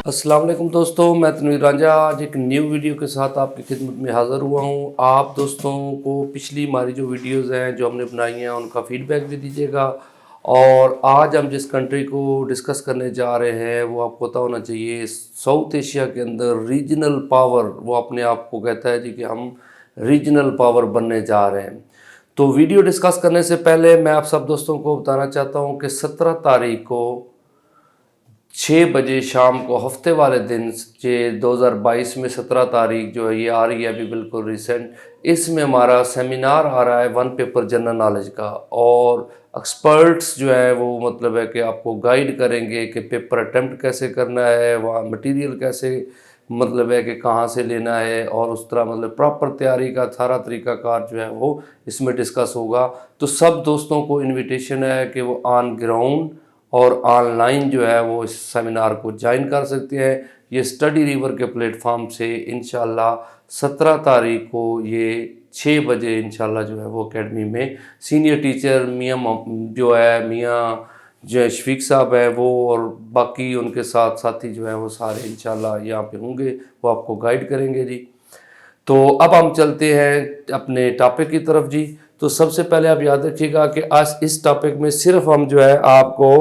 अस्सलाम वालेकुम दोस्तों, मैं तनवीर रांझा आज एक न्यू वीडियो के साथ आपकी खिदमत में हाज़िर हुआ हूँ। आप दोस्तों को पिछली हमारी जो वीडियोज़ हैं जो हमने बनाई हैं उनका फ़ीडबैक भी दीजिएगा। और आज हम जिस कंट्री को डिस्कस करने जा रहे हैं वो आपको पता होना चाहिए, साउथ एशिया के अंदर रीजनल पावर, वो अपने आप को कहता है जी कि हम रीजनल पावर बनने जा रहे हैं। तो वीडियो डिस्कस करने से पहले मैं आप सब दोस्तों को बताना चाहता हूँ कि 17 तारीख को 6 बजे शाम को हफ्ते वाले दिन जे 2022 में 17 तारीख जो है ये आ रही है अभी बिल्कुल रिसेंट। इसमें हमारा सेमिनार आ रहा है वन पेपर जनरल नॉलेज का, और एक्सपर्ट्स जो है वो मतलब है कि आपको गाइड करेंगे कि पेपर अटेम्प्ट कैसे करना है, वहाँ मटेरियल कैसे मतलब है कि कहाँ से लेना है, और उस तरह मतलब प्रॉपर तैयारी का सारा तरीक़ाकार जो है वो इसमें डिस्कस होगा। तो सब दोस्तों को इन्विटेशन है कि वो ऑन ग्राउंड और ऑनलाइन जो है वो इस सेमिनार को ज्वाइन कर सकते हैं। ये स्टडी रिवर के प्लेटफॉर्म से इंशाल्लाह 17 तारीख को ये 6 बजे इंशाल्लाह जो है वो एकेडमी में सीनियर टीचर मियाँ जो है मियाँ जो शफीक साहब है वो और बाकी उनके साथ साथी जो है वो सारे इंशाल्लाह यहाँ पे होंगे, वो आपको गाइड करेंगे जी। तो अब हम चलते हैं अपने टॉपिक की तरफ जी। तो सबसे पहले आप याद रखिएगा कि आज इस टॉपिक में सिर्फ हम जो है आपको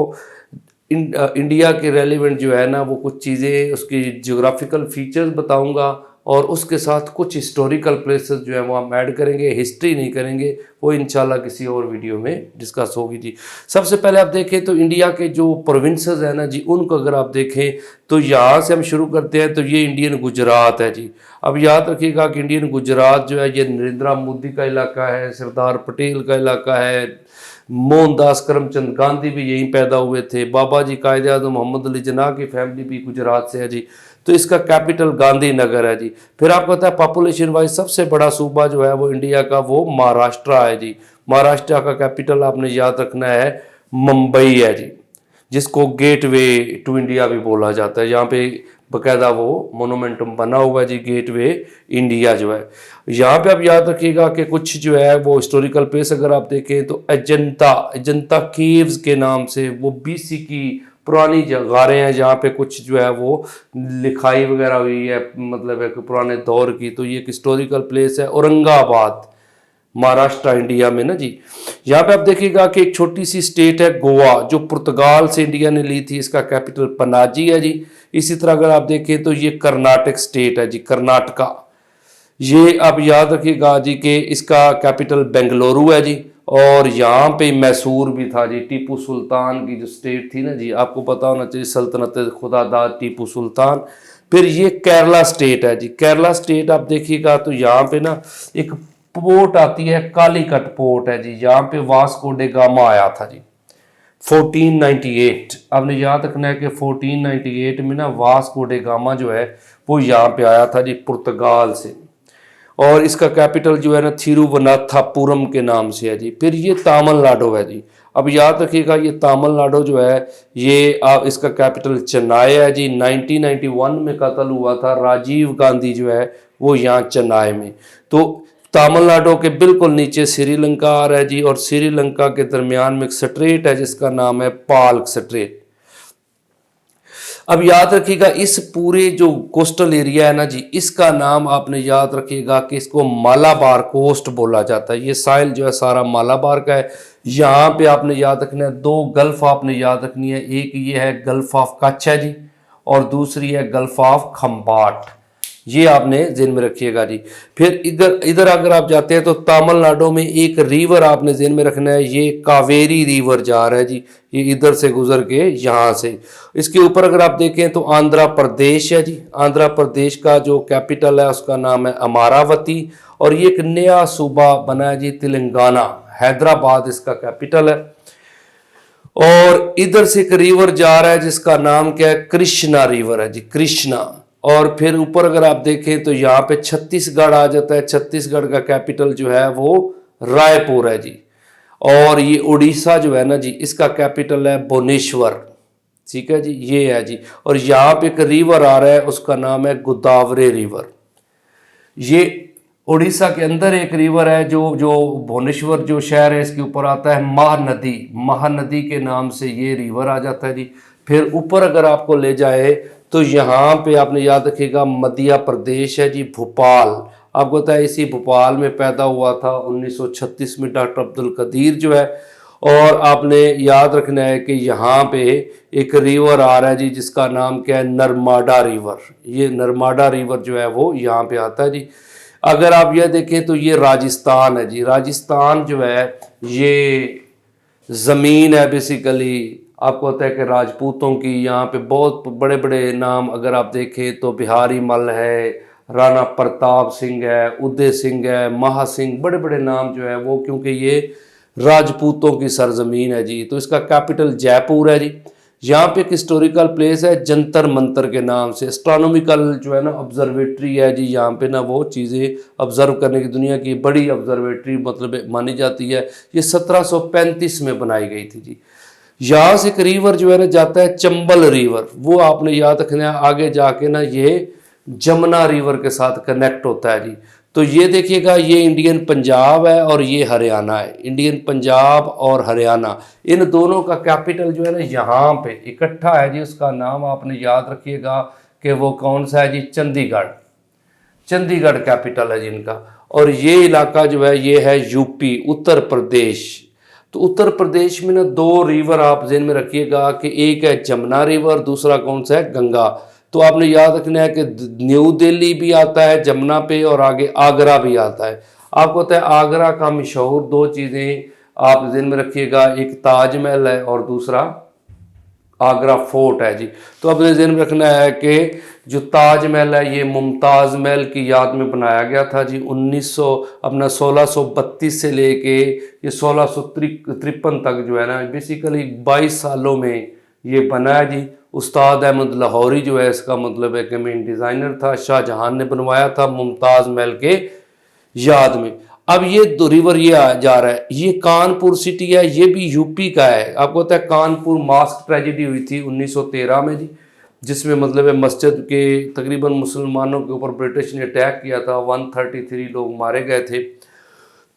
इंडिया के रेलिवेंट जो है ना वो कुछ चीज़ें उसकी जियोग्राफिकल फीचर्स बताऊंगा, और उसके साथ कुछ हिस्टोरिकल प्लेसेस जो है वो हम ऐड करेंगे। हिस्ट्री नहीं करेंगे, वो इंशाल्लाह किसी और वीडियो में डिस्कस होगी जी। सबसे पहले आप देखें तो इंडिया के जो प्रोविंसेस हैं ना जी, उनको अगर आप देखें तो यहाँ से हम शुरू करते हैं। तो ये इंडियन गुजरात है जी। अब याद रखिएगा कि इंडियन गुजरात जो है ये नरेंद्र मोदी का इलाका है, सरदार पटेल का इलाका है, मोहनदास करमचंद गांधी भी यहीं पैदा हुए थे, बाबा जी कायदे आज़म मोहम्मद अली जिन्ना की फैमिली भी गुजरात से है जी। तो इसका कैपिटल गांधीनगर है जी। फिर आपको पता है पॉपुलेशन वाइज सबसे बड़ा सूबा जो है वो इंडिया का वो महाराष्ट्र है जी। महाराष्ट्र का कैपिटल आपने याद रखना है मुंबई है जी, जिसको गेटवे टू इंडिया भी बोला जाता है। यहाँ पे बकायदा वो मोनूमेंटम बना हुआ है जी, गेटवे इंडिया जो है। यहाँ पे आप याद रखिएगा कि कुछ जो है वो हिस्टोरिकल प्लेस अगर आप देखें तो अजंता केव्स के नाम से वो बीसी की पुरानी गारें हैं, जहाँ पे कुछ जो है वो लिखाई वगैरह हुई है, मतलब है कि पुराने दौर की। तो ये एक हिस्टोरिकल प्लेस है औरंगाबाद, महाराष्ट्र इंडिया में ना जी। यहाँ पे आप देखिएगा कि एक छोटी सी स्टेट है गोवा, जो पुर्तगाल से इंडिया ने ली थी, इसका कैपिटल पनाजी है जी। इसी तरह अगर आप देखें तो ये कर्नाटक स्टेट है जी, कर्नाटका। ये आप याद रखिएगा जी कि इसका कैपिटल बेंगलुरु है जी। और यहाँ पे मैसूर भी था जी, टीपू सुल्तान की जो स्टेट थी ना जी, आपको पता होना चाहिए, सल्तनत खुदादाद टीपू सुल्तान। फिर ये केरला स्टेट है जी। केरला स्टेट आप देखिएगा तो यहाँ पे ना एक पोर्ट आती है, कालीकट पोर्ट है जी। यहाँ पे वास्को डे गामा आया था जी 1498। आपने याद रखना है कि 1498 में ना वास्को डे गामा जो है वो यहाँ पे आया था जी पुर्तगाल से, और इसका कैपिटल जो है ना थिरुवनाथापुरम के नाम से है जी। फिर ये तमिलनाडु है जी। अब याद रखिएगा ये तमिलनाडु जो है ये इसका कैपिटल चेन्नई है जी। 1991 में कत्ल हुआ था राजीव गांधी जो है वो यहाँ चेन्नई में। तो तमिलनाडु के बिल्कुल नीचे श्रीलंका आ रहा है जी, और श्रीलंका के दरमियान में एक स्ट्रेट है जिसका नाम है पाल्क स्ट्रेट। अब याद रखिएगा इस पूरे जो कोस्टल एरिया है ना जी, इसका नाम आपने याद रखिएगा कि इसको मालाबार कोस्ट बोला जाता है। ये साइल जो है सारा मालाबार का है। यहाँ पे आपने याद रखना है दो गल्फ आपने याद रखनी है, एक ये है गल्फ ऑफ कच्छ है जी, और दूसरी है गल्फ ऑफ खम्बाट। ये आपने ज़हन में रखिएगा जी। फिर इधर इधर अगर आप जाते हैं तो तमिलनाडु में एक रिवर आपने ज़हन में रखना है, ये कावेरी रिवर जा रहा है जी, ये इधर से गुजर के यहाँ से। इसके ऊपर अगर आप देखें तो आंध्र प्रदेश है जी। आंध्र प्रदेश का जो कैपिटल है उसका नाम है अमरावती, और ये एक नया सूबा बना है जी तेलंगाना, हैदराबाद इसका कैपिटल है। और इधर से एक रिवर जा रहा है जिसका नाम क्या है, कृष्णा रिवर है जी, कृष्णा। और फिर ऊपर अगर आप देखें तो यहाँ पे छत्तीसगढ़ आ जाता है। छत्तीसगढ़ का कैपिटल जो है वो रायपुर है जी। और ये उड़ीसा जो है ना जी, इसका कैपिटल है भुवनेश्वर। ठीक है जी, ये है जी। और यहाँ पे एक रिवर आ रहा है उसका नाम है गोदावरी रिवर। ये उड़ीसा के अंदर एक रिवर है जो जो भुवनेश्वर जो शहर है इसके ऊपर आता है महानदी। महानदी के नाम से ये रिवर आ जाता है जी। फिर ऊपर अगर आपको ले जाए तो यहाँ पे आपने याद रखिएगा मध्य प्रदेश है जी, भोपाल। आपको पता है इसी भोपाल में पैदा हुआ था 1936 में डॉक्टर अब्दुल कदीर जो है। और आपने याद रखना है कि यहाँ पे एक रिवर आ रहा है जी, जिसका नाम क्या है, नर्मदा रिवर। ये नर्मदा रिवर जो है वो यहाँ पे आता है जी। अगर आप यह देखें तो ये राजस्थान है जी। राजस्थान जो है ये ज़मीन है बेसिकली। आपको पता है कि राजपूतों की यहाँ पे बहुत बड़े बड़े नाम अगर आप देखें तो बिहारी मल है, राणा प्रताप सिंह है, उदय सिंह है, महा सिंह, बड़े बड़े नाम जो है वो, क्योंकि ये राजपूतों की सरजमीन है जी। तो इसका कैपिटल जयपुर है जी। यहाँ पे एक हिस्टोरिकल प्लेस है जंतर मंतर के नाम से, एस्ट्रोनॉमिकल जो है ना ऑब्जर्वेटरी है जी। यहाँ पे ना वो चीज़ें ऑब्जर्व करने की दुनिया की बड़ी ऑब्जर्वेटरी मतलब मानी जाती है। ये 1735 में बनाई गई थी जी। यहाँ से एक रिवर जो है ना जाता है, चंबल रिवर, वो आपने याद रखना है। आगे जाके ना ये जमुना रिवर के साथ कनेक्ट होता है जी। तो ये देखिएगा, ये इंडियन पंजाब है और ये हरियाणा है। इंडियन पंजाब और हरियाणा, इन दोनों का कैपिटल जो है ना यहाँ पे इकट्ठा है जी। उसका नाम आपने याद रखिएगा कि वो कौन सा है जी, चंडीगढ़। चंडीगढ़ कैपिटल है जिनका। और ये इलाका जो है ये है यूपी, उत्तर प्रदेश। तो उत्तर प्रदेश में ना दो रिवर आप ज़हन में रखिएगा कि एक है जमुना रिवर, दूसरा कौन सा है, गंगा। तो आपने याद रखना है कि न्यू दिल्ली भी आता है जमुना पे और आगे आगरा भी आता है। आपको पता है आगरा का मशहूर दो चीज़ें आप ज़हन में रखिएगा, एक ताजमहल है और दूसरा आगरा फोर्ट है जी। तो अपने ज़हन में रखना है कि जो ताजमहल है ये मुमताज़ महल की याद में बनाया गया था जी। 1632 से लेके ये 1653 तक जो है ना, बेसिकली 22 सालों में ये बना है जी। उस्ताद अहमद लाहौरी जो है इसका मतलब है कि मेन डिज़ाइनर था। शाहजहां ने बनवाया था मुमताज़ महल के याद में। अब ये दो रिवर ये जा रहा है, ये कानपुर सिटी है, ये भी यूपी का है। आपको पता है कानपुर मास्क ट्रेजेडी हुई थी 1913 में जी, जिसमें मतलब है मस्जिद के तकरीबन मुसलमानों के ऊपर ब्रिटिश ने अटैक किया था, 133 लोग मारे गए थे।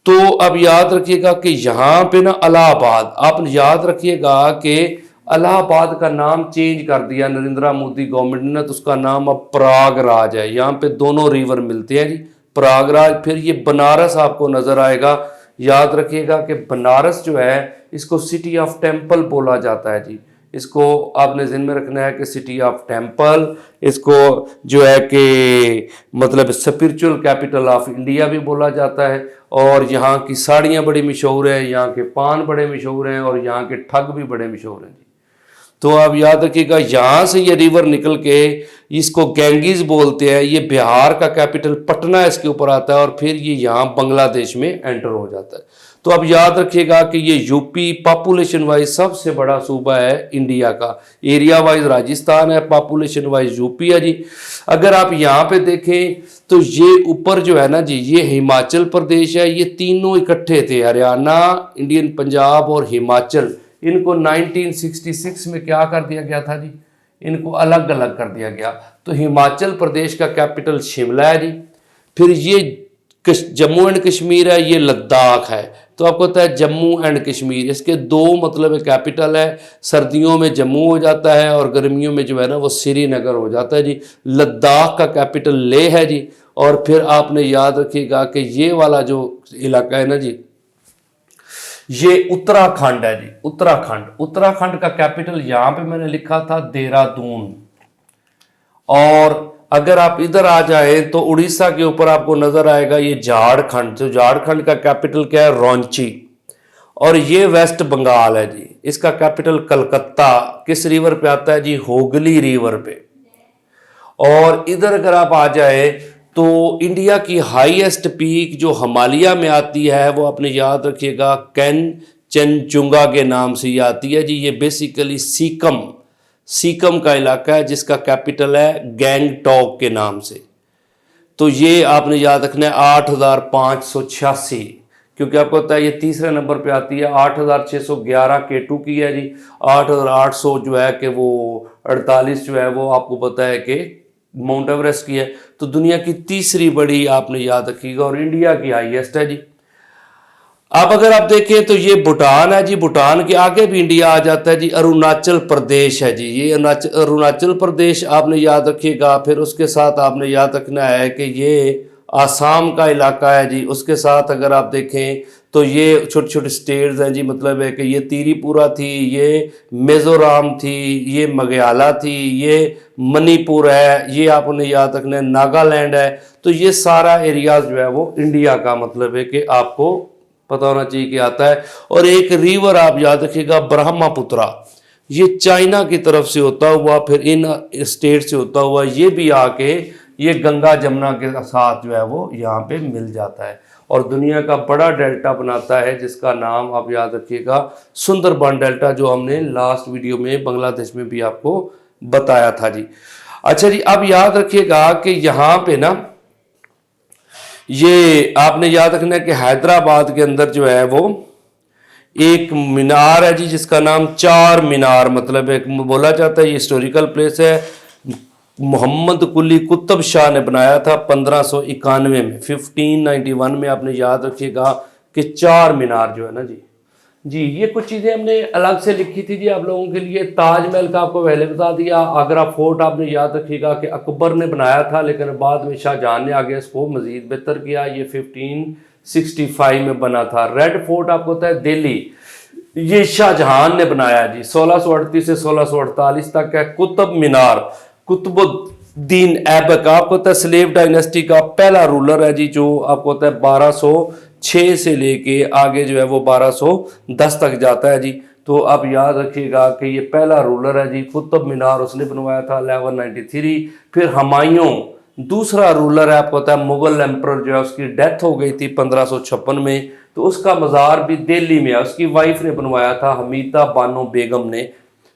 तो अब याद रखिएगा कि यहाँ पे ना इलाहाबाद, आप याद रखिएगा कि इलाहाबाद का नाम चेंज कर दिया नरेंद्र मोदी गवर्नमेंट ने, तो उसका नाम अब प्रयागराज है। यहाँ पे दोनों रिवर मिलते हैं जी, प्रयागराज। फिर ये बनारस आपको नजर आएगा। याद रखिएगा कि बनारस जो है इसको सिटी ऑफ टेम्पल बोला जाता है जी। इसको आपने ज़हन में रखना है कि सिटी ऑफ टेम्पल, इसको जो है कि मतलब स्पिरिचुअल कैपिटल ऑफ इंडिया भी बोला जाता है। और यहाँ की साड़ियाँ बड़ी मशहूर हैं, यहाँ के पान बड़े मशहूर हैं और यहाँ के ठग भी बड़े मशहूर हैं जी। तो आप याद रखिएगा यहाँ से ये रिवर निकल के, इसको गैंगीज बोलते हैं, ये बिहार का कैपिटल पटना इसके ऊपर आता है और फिर ये यहाँ बांग्लादेश में एंटर हो जाता है। तो अब याद रखिएगा कि ये यूपी पॉपुलेशन वाइज सबसे बड़ा सूबा है इंडिया का। एरिया वाइज राजस्थान है, पॉपुलेशन वाइज यूपी है जी। अगर आप यहाँ पे देखें तो ये ऊपर जो है ना जी, ये हिमाचल प्रदेश है। ये तीनों इकट्ठे थे, हरियाणा, इंडियन पंजाब और हिमाचल। इनको 1966 में क्या कर दिया गया था जी, इनको अलग अलग कर दिया गया। तो हिमाचल प्रदेश का कैपिटल शिमला है जी। फिर ये जम्मू एंड कश्मीर है, ये लद्दाख है। तो आपको पता है जम्मू एंड कश्मीर, इसके दो मतलब कैपिटल है। सर्दियों में जम्मू हो जाता है और गर्मियों में जो है ना वो श्रीनगर हो जाता है जी। लद्दाख का कैपिटल लेह है जी। और फिर आपने याद रखिएगा कि ये वाला जो इलाका है ना जी, ये उत्तराखंड है जी। उत्तराखंड, उत्तराखंड का कैपिटल यहां पे मैंने लिखा था देहरादून। और अगर आप इधर आ जाए तो उड़ीसा के ऊपर आपको नजर आएगा ये झारखंड। तो झारखंड का कैपिटल क्या है, रांची। और ये वेस्ट बंगाल है जी, इसका कैपिटल कलकत्ता। किस रिवर पे आता है जी, होगली रिवर पे। और इधर अगर आप आ जाए तो इंडिया की हाईएस्ट पीक जो हिमालय में आती है वो आपने याद रखिएगा कैंचनजुंगा के नाम से ये आती है जी। ये बेसिकली सीकम का इलाका है जिसका कैपिटल है गैंगटॉक के नाम से। तो ये आपने याद रखना है 8586, क्योंकि आपको पता है ये तीसरे नंबर पे आती है। 8611 K2 की है जी। 8800 जो है कि वो 48 जो है वो आपको पता है कि माउंट एवरेस्ट की है। तो दुनिया की तीसरी बड़ी आपने याद रखिएगा और इंडिया की हाईएस्ट है जी। अब अगर आप देखें तो ये भूटान है जी, भूटान के आगे भी इंडिया आ जाता है जी, अरुणाचल प्रदेश है जी, ये अरुणाचल प्रदेश आपने याद रखिएगा। फिर उसके साथ आपने याद रखना है कि ये आसाम का इलाका है जी। उसके साथ अगर आप देखें तो ये छोटे छोटे स्टेट्स हैं जी, मतलब है कि ये त्रिपुरा थी, ये मिजोरम थी, ये मेघालय थी, ये मणिपुर है, ये आपने याद रखना है, नागालैंड है। तो ये सारा एरिया जो है वो इंडिया का मतलब है कि आपको पता होना चाहिए कि आता है। और एक रिवर आप याद रखिएगा, ब्रह्मपुत्रा, ये चाइना की तरफ से होता हुआ फिर इन स्टेट से होता हुआ ये भी आके ये गंगा जमुना के साथ जो है वो यहाँ पे मिल जाता है और दुनिया का बड़ा डेल्टा बनाता है, जिसका नाम आप याद रखिएगा सुंदरबन डेल्टा, जो हमने लास्ट वीडियो में बांग्लादेश में भी आपको बताया था जी। अच्छा जी, अब याद रखिएगा कि यहाँ पे ना ये आपने याद रखना है कि हैदराबाद के अंदर जो है वो एक मीनार है जी, जिसका नाम चार मीनार, मतलब एक बोला जाता है ये हिस्टोरिकल प्लेस है। मोहम्मद कुली कुतुब शाह ने बनाया था 1591 में, 1591 में। आपने याद रखिएगा कि चार मीनार जो है ना जी, ये कुछ चीज़ें हमने अलग से लिखी थी जी आप लोगों के लिए। ताजमहल का आपको पहले बता दिया। आगरा फोर्ट आपने याद रखिएगा कि अकबर ने बनाया था, लेकिन बाद में शाहजहां ने आगे इसको मजीद बेहतर किया, ये 1565 में बना था। रेड फोर्ट आपको होता है दिल्ली, ये शाहजहां ने बनाया जी, 1638 से 1648 तक है। कुतुब मीनार कुतुबुद्दीन ऐबक आपको होता है स्लेव डायनेस्टी का पहला रूलर है जी, जो आपको होता है 1206 से लेके आगे जो है वो 1210 तक जाता है जी। तो आप याद रखिएगा कि ये पहला रूलर है जी। कुतुब मीनार उसने बनवाया था 1193। फिर हुमायूं दूसरा रूलर है, आपको पता है मुगल एम्पर जो है उसकी डेथ हो गई थी 1556 में, तो उसका मज़ार भी दिल्ली में है। उसकी वाइफ ने बनवाया था, हमीदा बानो बेगम ने,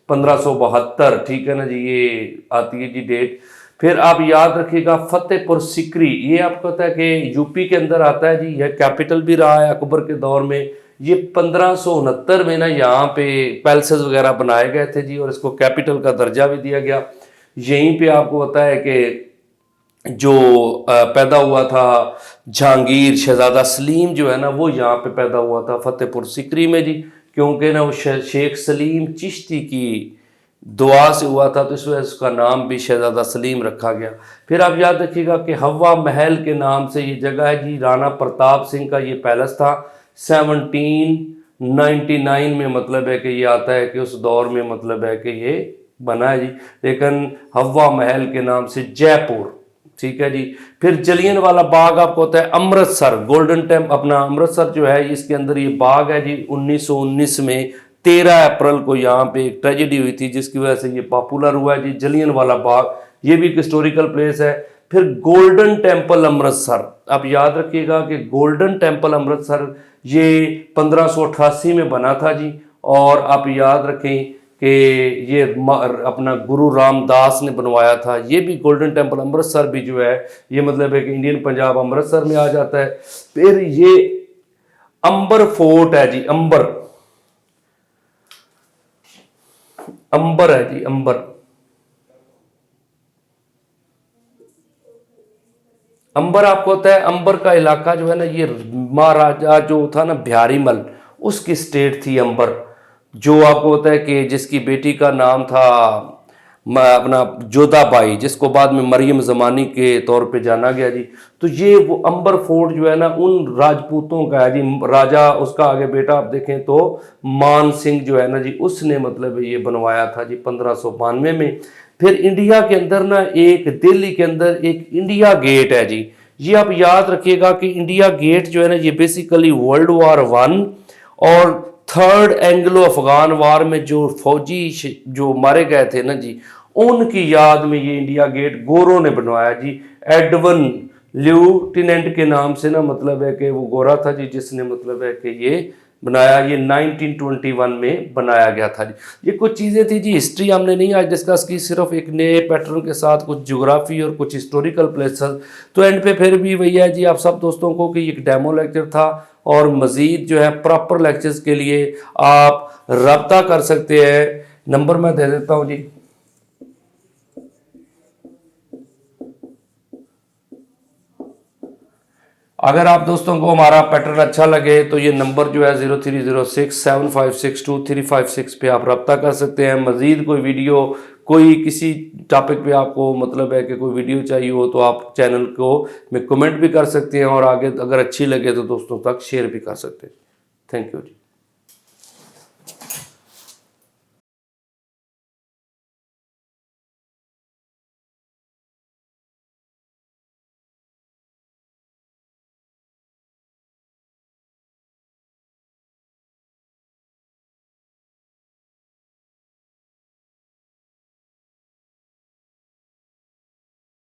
1572, ठीक है ना जी, ये आती है जी डेट। फिर आप याद रखिएगा फतेहपुर सिकरी, ये आपको पता है कि यूपी के अंदर आता है जी, यह कैपिटल भी रहा है अकबर के दौर में। ये 1569 में ना यहाँ पे पैलेसेस वगैरह बनाए गए थे जी, और इसको कैपिटल का दर्जा भी दिया गया। यहीं पे आपको पता है कि जो पैदा हुआ था जहांगीर, शहजादा सलीम जो है ना वो यहाँ पे पैदा हुआ था फतेहपुर सिकरी में जी, क्योंकि ना वो शेख सलीम चिश्ती की दुआ से हुआ था, तो इस वजह से उसका नाम भी शहजादा सलीम रखा गया। फिर आप याद रखिएगा कि हवा महल के नाम से ये जगह है जी, राणा प्रताप सिंह का ये पैलेस था। 1799 में मतलब है कि ये आता है कि उस दौर में मतलब है कि ये बना है जी, लेकिन हवा महल के नाम से जयपुर, ठीक है जी। फिर जलियन वाला बाग आपको होता है अमृतसर, गोल्डन टेम्पल अपना अमृतसर जो है इसके अंदर ये बाग है जी। 1919 में 13 अप्रैल को यहाँ पे एक ट्रेजेडी हुई थी, जिसकी वजह से ये पॉपुलर हुआ है जी, जलियन वाला बाग। ये भी एक हिस्टोरिकल प्लेस है। फिर गोल्डन टेम्पल अमृतसर, आप याद रखिएगा कि गोल्डन टेम्पल अमृतसर ये 1588 में बना था जी। और आप याद रखें कि ये अपना गुरु रामदास ने बनवाया था। ये भी गोल्डन टेम्पल अमृतसर भी जो है ये मतलब है कि इंडियन पंजाब अमृतसर में आ जाता है। फिर ये अंबर फोर्ट है जी, अंबर अंबर है जी, अंबर अंबर आपको होता है, अंबर का इलाका जो है ना ये महाराजा जो था ना बिहारीमल, उसकी स्टेट थी अंबर, जो आपको होता है कि जिसकी बेटी का नाम था अपना जोधाबाई, जिसको बाद में मरियम ज़मानी के तौर पे जाना गया जी। तो ये वो अंबर फोर्ट जो है ना उन राजपूतों का है जी, राजा उसका आगे बेटा आप देखें तो मान सिंह जो है ना जी, उसने मतलब ये बनवाया था जी 1592 में। फिर इंडिया के अंदर ना एक दिल्ली के अंदर एक इंडिया गेट है जी, ये आप याद रखिएगा कि इंडिया गेट जो है ना ये बेसिकली वर्ल्ड वार वन और थर्ड एंग्लो अफगान वार में जो फौजी जो मारे गए थे ना जी, उनकी याद में ये इंडिया गेट गोरों ने बनवाया जी। एडवन लेफ्टिनेंट के नाम से ना मतलब है कि वो गोरा था जी, जिसने मतलब है कि ये बनाया। ये 1921 में बनाया गया था जी। ये कुछ चीज़ें थी जी, हिस्ट्री हमने नहीं आज डिस्कस की, सिर्फ एक नए पैटर्न के साथ कुछ ज्योग्राफी और कुछ हिस्टोरिकल प्लेसेस। तो एंड पे फिर भी वही है जी आप सब दोस्तों को कि एक डेमो लेक्चर था, और मज़ीद जो है प्रॉपर लेक्चर्स के लिए आप रब्ता कर सकते हैं। नंबर मैं दे देता हूँ जी। अगर आप दोस्तों को हमारा पैटर्न अच्छा लगे तो ये नंबर जो है 03067562 पे आप रब्ता कर सकते हैं। मज़ीद कोई वीडियो, कोई किसी टॉपिक पे आपको मतलब है कि कोई वीडियो चाहिए हो तो आप चैनल को में कमेंट भी कर सकते हैं और आगे अगर अच्छी लगे तो दोस्तों तक शेयर भी कर सकते हैं। Thank you ji.